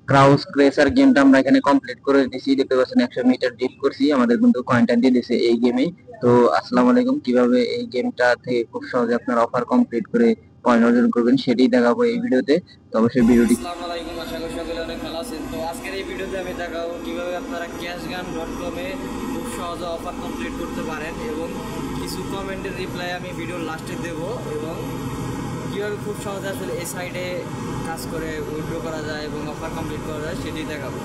Krauss ক্রেসার গেমটা আমরা এখানে কমপ্লিট করে দিছি, দেখতে পাচ্ছেন 100 মিটার ডিপ করছি, আমাদের কিন্তু কয়েনটা দিয়ে দিছে এই গেমে। তো আসসালামু আলাইকুম, কিভাবে এই গেমটা থেকে খুব সহজে আপনার অফার কমপ্লিট করে পয়েন্ট অর্জন করবেন সেটাই দেখাবো এই ভিডিওতে। তো অবশ্যই ভিডিওটি আসসালামু আলাইকুম, আশা করি সকলে অনেক ভালো আছেন। তো আজকের এই ভিডিওতে আমি দেখাবো কিভাবে আপনারা cashgun.com-এ খুব সহজে অফার কমপ্লিট করতে পারেন এবং কিছু কমেন্টের রিপ্লাই আমি ভিডিওর লাস্টে দেব এবং কিভাবে খুব সহজে আসলে এই সাইডে কাজ করে উইথড্র করা যায় এবং অফার কমপ্লিট করা যায় সেটাই দেখাবো।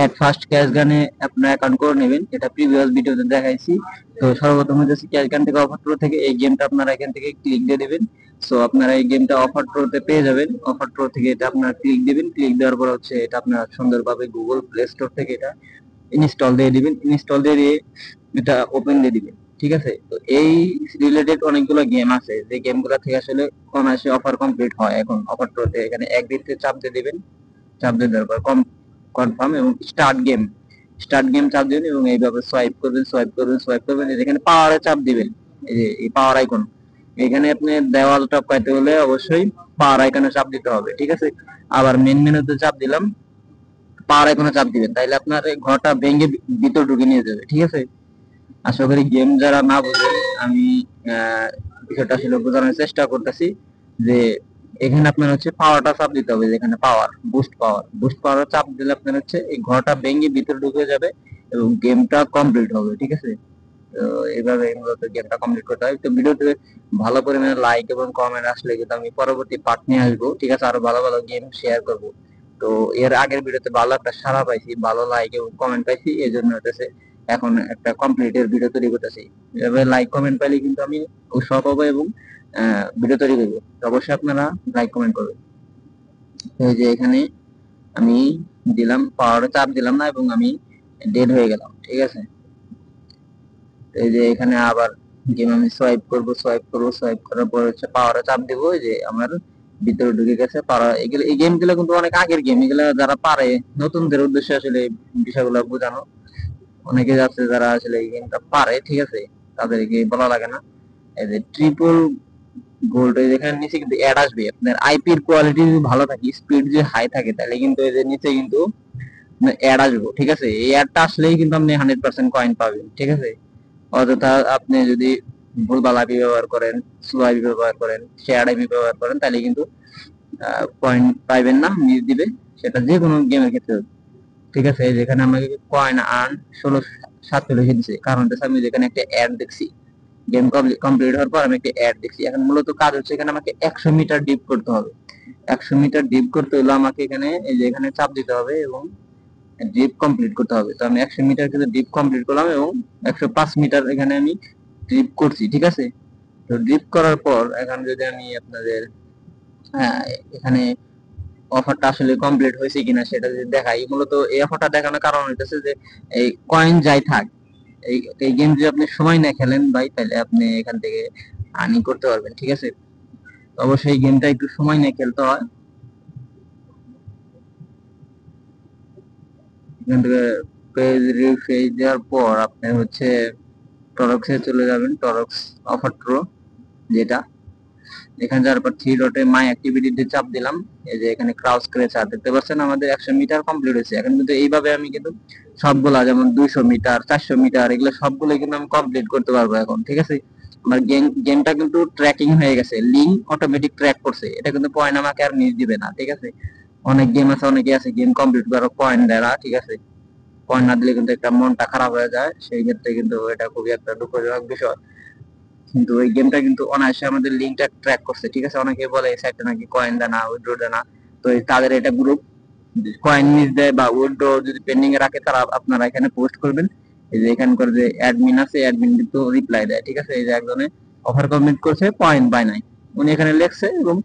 এট ফার্স্ট ক্যাশ গানে আপনার অ্যাকাউন্ট করে নেবেন, এটা প্রিভিয়াস ভিডিওতে দেখাইছি। তো সর্বপ্রথম হচ্ছে ক্যাশ গান থেকে অফার প্রো থেকে এই গেমটা আপনারা এখান থেকে ক্লিক দিয়ে দিবেন। সো আপনারা এই গেমটা অফার প্রোতে পেয়ে যাবেন। অফার প্রো থেকে এটা আপনারা ক্লিক দিবেন, ক্লিক দেওয়ার পর হচ্ছে এটা আপনারা সুন্দরভাবে গুগল প্লে স্টোর থেকে এটা ইনস্টল দিয়ে দিবেন। ইনস্টল দিয়ে দিয়ে এটা ওপেন দিয়ে দিবেন, ঠিক আছে। তো এই রিলেটেড অনেকগুলো গেম আছে যে গেমগুলো থেকে আসলে অনায়াসে অফার কমপ্লিট হয় এখন অফার প্রোতে। এখানে একদিকে চাপ দিয়ে দিবেন, চাপ দিয়ে দেওয়ার পর কনফার্ম এবং স্টার্ট গেম চাপ দিবেন এবং এইভাবে সোয়াইপ করবেন, সোয়াইপ করবেন। এখানে পাওয়ারে চাপ দিবেন, এই যে এই পাওয়ার আইকন, এখানে আপনি দেওয়াল টপকাইতে হলে অবশ্যই পাওয়ার আইকনে চাপ দিতে হবে, ঠিক আছে। আবার মেন মেনুতে চাপ দিলাম, পাওয়ার আইকনে চাপ দিবেন, তাইলে আপনার এই ঘরটা ভেঙে ভিতর ঢুকে নিয়ে যাবে, ঠিক আছে। আশা করি গেম যারা না বুঝেন আমি বিষয়টা আসলে বোঝানোর চেষ্টা করতেছি যে এখানে আপনার হচ্ছে পাওয়ারটা চাপ দিতে হবে, যেখানে বুস্ট পাওয়ার চাপ দিলে আপনার হচ্ছে এই ঘরটা ভেঙে ভিতরে ঢুকে যাবে এবং গেমটা কমপ্লিট হবে, ঠিক আছে। তো এইভাবে মূলত গেমটা কমপ্লিট করতে হয়। তো ভিডিওতে ভালো পরিমাণে লাইক এবং কমেন্ট আসলে কিন্তু আমি পরবর্তী পার্ট নিয়ে আসবো, ঠিক আছে, আরো ভালো ভালো গেম শেয়ার করব। তো এর আগের ভিডিওতে ভালো একটা সাড়া পাইছি, ভালো লাইক এবং কমেন্ট পাইছি, এই জন্য হচ্ছে এখন একটা কমপ্লিটের ভিডিও তৈরি করতেছি। এভাবে লাইক কমেন্ট পাইলে কিন্তু আমি উৎসাহ পাবো এবং ভিডিও তৈরি করবো। তো অবশ্যই আপনারা লাইক কমেন্ট করবেন। এই যে এখানে আমি দিলাম, পাওয়ারে চাপ দিলাম না এবং আমি ডেড হয়ে গেলাম, ঠিক আছে। এই যে এখানে আবার গেম আমি সোয়াইপ করার পর হচ্ছে পাওয়ারে চাপ দিব, যে আমার ভিতরে ঢুকে গেছে পাওয়ার। এগুলো এই গেমগুলো কিন্তু অনেক আগের গেম, এগুলো যারা পারে নতুনদের উদ্দেশ্যে আসলে বিষয়গুলো বোঝানো। অনেকে আছে যারা আসলে এই গেমটা পারে, ঠিক আছে, তাদেরকে বলা লাগে না। এই যে ট্রিপল গোল্ড, এখানে নিচে কিন্তু অ্যাড আসবে, আপনার আইপির কোয়ালিটি যদি ভালো থাকে, স্পিড যদি হাই থাকে, তাহলে কিন্তু এই যে নিচে কিন্তু অ্যাড আসবে, ঠিক আছে। এই অ্যাডটা আসলেই কিন্তু আপনি 100% কয়েন পাবেন, ঠিক আছে। অযথা আপনি যদি ভুলভাল আইপি ব্যবহার করেন, স্লো আইপি ব্যবহার করেন, শেয়ার আইপি ব্যবহার করেন, তাহলে কিন্তু পয়েন্ট পাইবেন না, মিস দিবে। সেটা যে কোনো গেমের ক্ষেত্রে, ঠিক আছে। যেখানে আমাকে কয়েন আর্ন 1647 দিচ্ছে, কারণ হচ্ছে আমি যেখানে একটা অ্যাড দেখছি, গেম কমপ্লিট হওয়ার পর আমি একটা অ্যাড দেখছি। এখন মূলত কাজ হচ্ছে এখানে আমাকে 100 মিটার ডিপ করতে হবে। 100 মিটার ডিপ করতে হলে আমাকে এখানে এই যে এখানে চাপ দিতে হবে এবং ডিপ কমপ্লিট করতে হবে। তো আমি 100 মিটার কিন্তু ডিপ কমপ্লিট করলাম এবং 105 মিটার এখানে আমি ড্রিপ করছি, ঠিক আছে। তো ড্রিপ করার পর এখন যদি আমি আপনাদের এখানে অফারটা আসলে কমপ্লিট হয়েছে কিনা সেটা যদি দেখাই, মূলত এই অফারটা দেখানোর কারণ হইতেছে যে এই কয়েন যাই থাক, এই এই গেম যদি আপনি সময় না খেলেন ভাই, তাহলে আপনি এখান থেকে আর্নিং করতে পারবেন, ঠিক আছে। তো অবশ্যই এই গেমটা একটু সময় নিয়ে খেলতে হয়। এখান থেকে পেজ রিফ্রেশ দেওয়ার পর আপনি হচ্ছে টরক্সে চলে যাবেন, টরক্স অফার প্রো যেটা। এখানে যাওয়ার পর থ্রি ডটে মাই অ্যাক্টিভিটিতে চাপ দিলাম। এই যে এখানে ক্রাউস ক্রেচার দেখতে পাচ্ছেন, আমাদের 100 মিটার কমপ্লিট হয়েছে। এখন কিন্তু এইভাবে আমি কিন্তু সবগুলা, যেমন 200 মিটার, 400 মিটার, এগুলো সবগুলো কিন্তু আমি কমপ্লিট করতে পারবো এখন, ঠিক আছে। আমার গেমটা কিন্তু ট্র্যাকিং হয়ে গেছে, লিঙ্ক অটোমেটিক ট্র্যাক করছে, এটা কিন্তু পয়েন্ট আমাকে আর মিস দিবে না, ঠিক আছে। অনেক গেম আছে, অনেকে আছে গেম কমপ্লিট করার পয়েন্ট দেয় না, ঠিক আছে। পয়েন্ট না দিলে কিন্তু একটা মনটা খারাপ হয়ে যায়, সেই ক্ষেত্রে কিন্তু এটা খুবই একটা দুঃখজনক বিষয়। কিন্তু ওই গেমটা কিন্তু অনায়াসে আমাদের লিঙ্কটা ট্র্যাক করছে, ঠিক আছে। অনেকে বলে এই সাইটটা নাকি কয়েন দেয় না, উইথড্র দেয় না। তো তাদের এটা গ্রুপ, কয়েন মিস দেয় বা উইথড্র যদি পেন্ডিং এ রাখে, তারা আপনারা এখানে পোস্ট করবেন। এই যে এখানকার যে অ্যাডমিন আছে, অ্যাডমিন কিন্তু রিপ্লাই দেয়, ঠিক আছে। এই যে একজনে অফার কমপ্লিট করছে, পয়েন্ট বাই নাই, উনি এখানে লেখছে এবং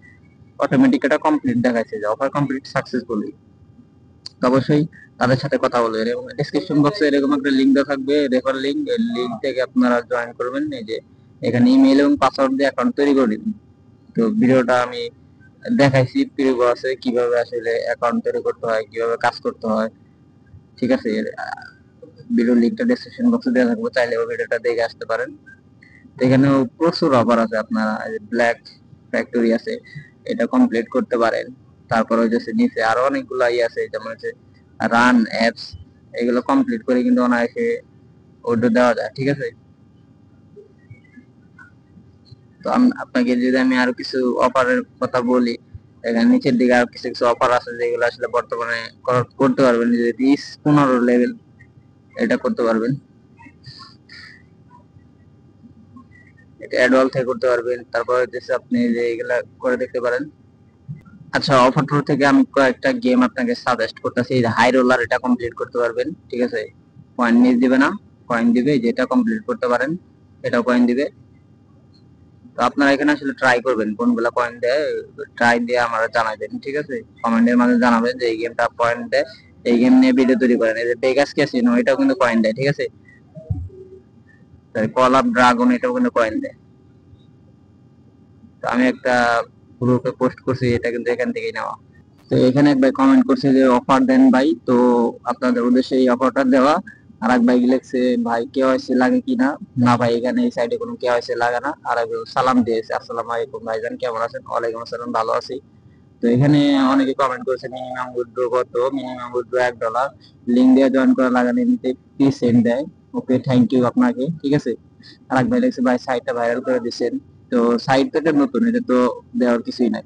অটোমেটিক এটা কমপ্লিট দেখাচ্ছে যে অফার কমপ্লিট সাকসেসফুলি। তো অবশ্যই তাদের সাথে কথা বলবেন এবং ডেসক্রিপশন বক্সে এরকম একটা লিঙ্ক দেওয়া থাকবে, রেফার লিঙ্ক। এই লিঙ্ক থেকে আপনারা জয়েন করবেন। এই যে এখানে ইমেল এবং পাসওয়ার্ড দিয়ে অ্যাকাউন্ট তৈরি করে দিবেন। তো ভিডিওটা আমি দেখাইছি প্রিভিউ আছে কিভাবে আসলে অ্যাকাউন্ট তৈরি করতে হয়, কিভাবে কাজ করতে হয়, ঠিক আছে। ভিডিও লিঙ্কটা ডেসক্রিপশন বক্সে দেওয়া থাকবে, চাইলে ওই ভিডিওটা দেখে আসতে পারেন। তো এখানেও প্রচুর অফার আছে, আপনারা ব্ল্যাক ফ্যাক্টরি আছে, এটা কমপ্লিট করতে পারেন। তারপর হচ্ছে নিচে আরো অনেকগুলো আছে, যেমন হচ্ছে রান অ্যাপস, এগুলো কমপ্লিট করে কিন্তু অনায়াসে অর্ডার দেওয়া যায়। ঠিক আছে, তো আপনাকে যদি আমি আরো কিছু অফারের কথা বলি, এখানে নিচের দিকে আরো কিছু কিছু অফার আছে যেগুলো আসলে বর্তমানে করতে পারবেন, যদি 15 লেভেল এটা করতে পারবেন, এটা অ্যাডওয়াল থেকে করতে পারবেন। তারপর হচ্ছে আপনি যে এগুলা করে দেখতে পারেন। আচ্ছা, অফার ট্যুর থেকে আমি কয়েকটা গেম আপনাকে সাজেস্ট করতেছি। এই যে হাই রোলার, এটা কমপ্লিট করতে পারবেন। ঠিক আছে, কয়েন মিস দিবে না, কয়েন দিবে, যেটা কমপ্লিট করতে পারেন এটাও কয়েন দিবে। তো আপনারা এখানে আসলে ট্রাই করবেন কোনগুলা পয়েন্ট দেয়, ট্রাই দিয়ে আমারা জানাই দেন। ঠিক আছে, কমেন্টের মাধ্যমে জানাবেন যে এই গেমটা পয়েন্ট দেয়, এই গেম নিয়ে ভিডিও তৈরি করেন। এই যে ভেগাস ক্যাসিনো, এটাও কিন্তু পয়েন্ট দেয়। ঠিক আছে, কল অফ ড্রাগন, এটাও কিন্তু পয়েন্ট দেয়। তো আমি একটা গ্রুপে পোস্ট করছি, এটা কিন্তু এখান থেকেই নেওয়া। তো এখানে এক ভাই কমেন্ট করছে যে অফার দেন ভাই, তো আপনাদের উদ্দেশ্যে এই অফারটা দেওয়া। আর এক ভাই লিখছে ভাই কেওয়াইসি লাগে কিনা। না ভাই, এখানে এই সাইডে কোনো কেওয়াইসি লাগে না। আর একজন সালাম দিয়েছে, আসসালামু আলাইকুম ভাইজান, কেমন আছেন? ওয়ালাইকুম আসসালাম, ভালো আছি। তো এখানে অনেকে কমেন্ট করেছে মিনিমাম উইথড্র কত, মিনিমাম উইথড্র $1, লিঙ্ক দিয়ে জয়েন করা লাগালে নিতে 30 সেন্ট দেয়। ওকে, থ্যাংক ইউ আপনাকে। ঠিক আছে, আর এক ভাই লিখছে ভাই সাইটটা ভাইরাল করে দিচ্ছেন। তো সাইট তো এটা নতুন, এটা তো দেওয়ার কিছুই নাই।